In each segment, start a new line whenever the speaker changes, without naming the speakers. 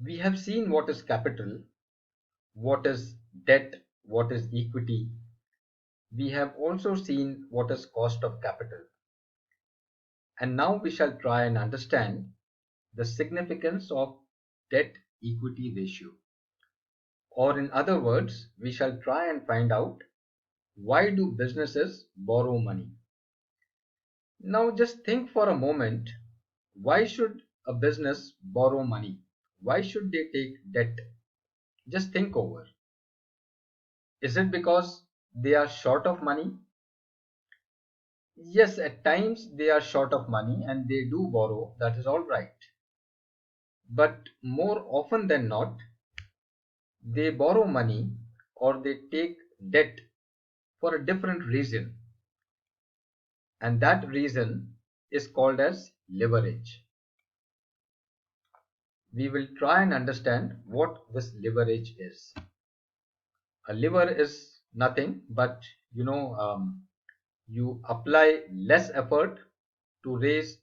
We have seen what is capital, what is debt, what is equity. We have also seen what is cost of capital. And now we shall try and understand the significance of debt equity ratio. Or in other words, we shall try and find out why do businesses borrow money. Now just think for a moment, why should a business borrow money? Why should they take debt? Just think over. Is it because they are short of money? Yes, at times they are short of money and they do borrow, that is all right. But more often than not, they borrow money or they take debt for a different reason. And that reason is called as leverage. We will try and understand what this leverage is. A lever is nothing but you apply less effort to raise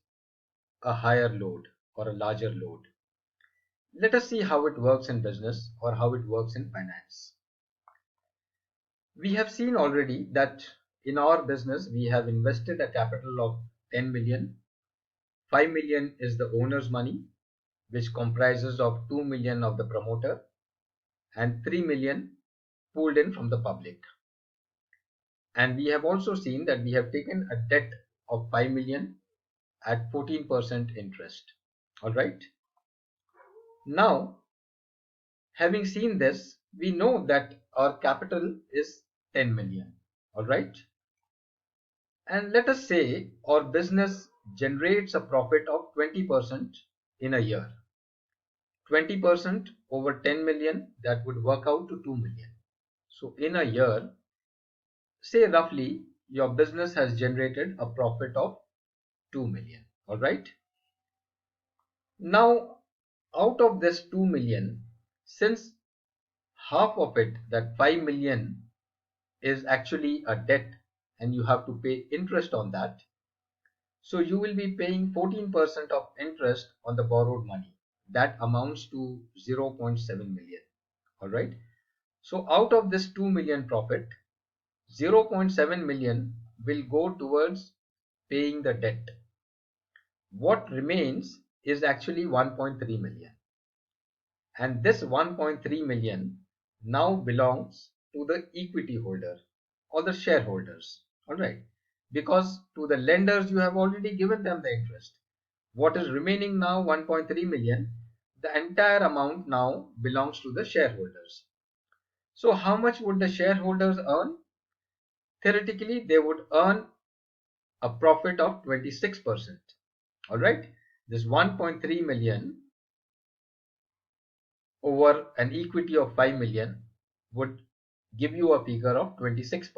a higher load or a larger load. Let us see how it works in business or how it works in finance. We have seen already that in our business we have invested a capital of 10 million. 5 million is the owner's money, which comprises of 2 million of the promoter and 3 million pooled in from the public. And we have also seen that we have taken a debt of 5 million at 14% interest. All right. Now, having seen this, we know that our capital is 10 million. All right. And let us say our business generates a profit of 20% in a year. 20% over 10 million, that would work out to 2 million. So in a year, say roughly your business has generated a profit of 2 million. All right. Now, out of this 2 million, since half of it, that 5 million, is actually a debt and you have to pay interest on that, so you will be paying 14% of interest on the borrowed money. That amounts to 0.7 million. All right. So out of this 2 million profit, 0.7 million will go towards paying the debt. What remains is actually 1.3 million. And this 1.3 million now belongs to the equity holder or the shareholders. All right. Because to the lenders, you have already given them the interest. What is remaining now, 1.3 million, the entire amount now belongs to the shareholders. So how much would the shareholders earn? Theoretically, they would earn a profit of 26%. All right. This 1.3 million over an equity of 5 million would give you a figure of 26%.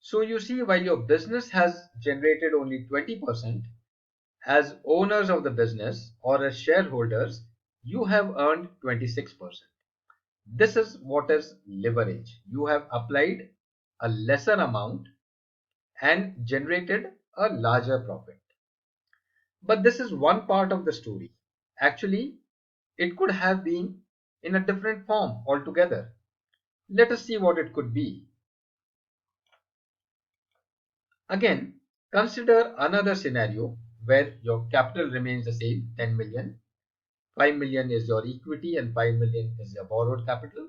So you see, while your business has generated only 20%, as owners of the business or as shareholders, you have earned 26%. This is what is leverage. You have applied a lesser amount and generated a larger profit. But this is one part of the story. Actually, it could have been in a different form altogether. Let us see what it could be. Again, consider another scenario where your capital remains the same, 10 million. 5 million is your equity and 5 million is your borrowed capital.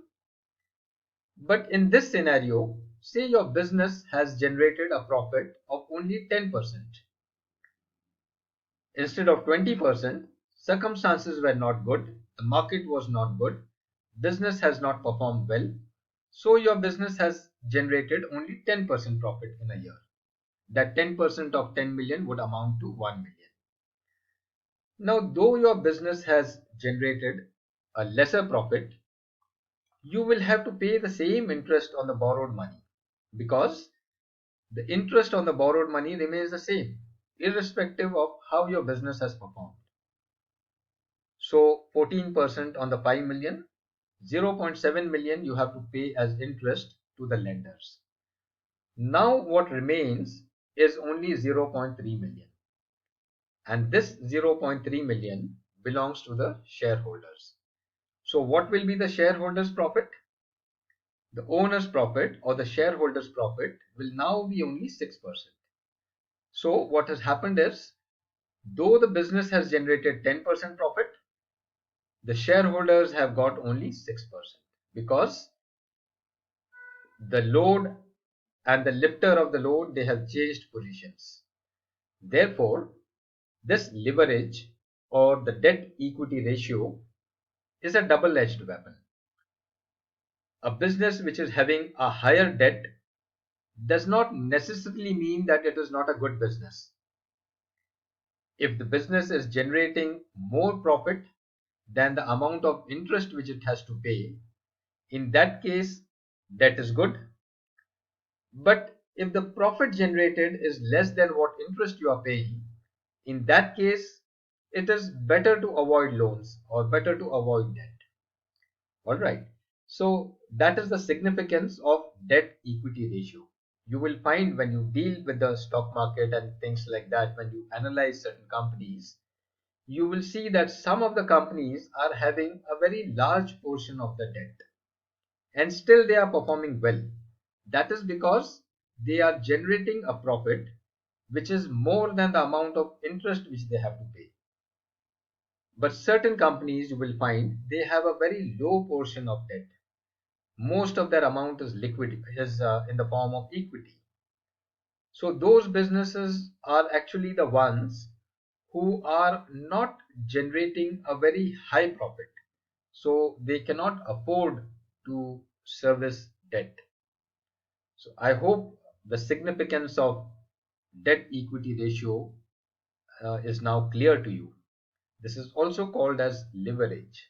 But in this scenario, say your business has generated a profit of only 10%. Instead of 20%, circumstances were not good, the market was not good, business has not performed well, so your business has generated only 10% profit in a year. That 10% of 10 million would amount to 1 million. Now, though your business has generated a lesser profit, you will have to pay the same interest on the borrowed money because the interest on the borrowed money remains the same, irrespective of how your business has performed. So 14% on the 5 million, 0.7 million you have to pay as interest to the lenders. Now what remains is only 0.3 million. And this 0.3 million belongs to the shareholders. So what will be the shareholders' profit? The owner's profit or the shareholders' profit will now be only 6%. So what has happened is, though the business has generated 10% profit, the shareholders have got only 6% because the load and the lifter of the load, they have changed positions. Therefore, this leverage or the debt equity ratio is a double-edged weapon. A business which is having a higher debt does not necessarily mean that it is not a good business. If the business is generating more profit than the amount of interest which it has to pay, in that case, debt is good. But if the profit generated is less than what interest you are paying, in that case, it is better to avoid loans or better to avoid debt. All right. So that is the significance of debt equity ratio. You will find when you deal with the stock market and things like that, when you analyze certain companies, you will see that some of the companies are having a very large portion of the debt and still they are performing well. That is because they are generating a profit which is more than the amount of interest which they have to pay. But certain companies, you will find, they have a very low portion of debt. Most of their amount is liquid, is in the form of equity. So those businesses are actually the ones who are not generating a very high profit. So they cannot afford to service debt. So I hope the significance of debt equity ratio is now clear to you. This is also called as leverage.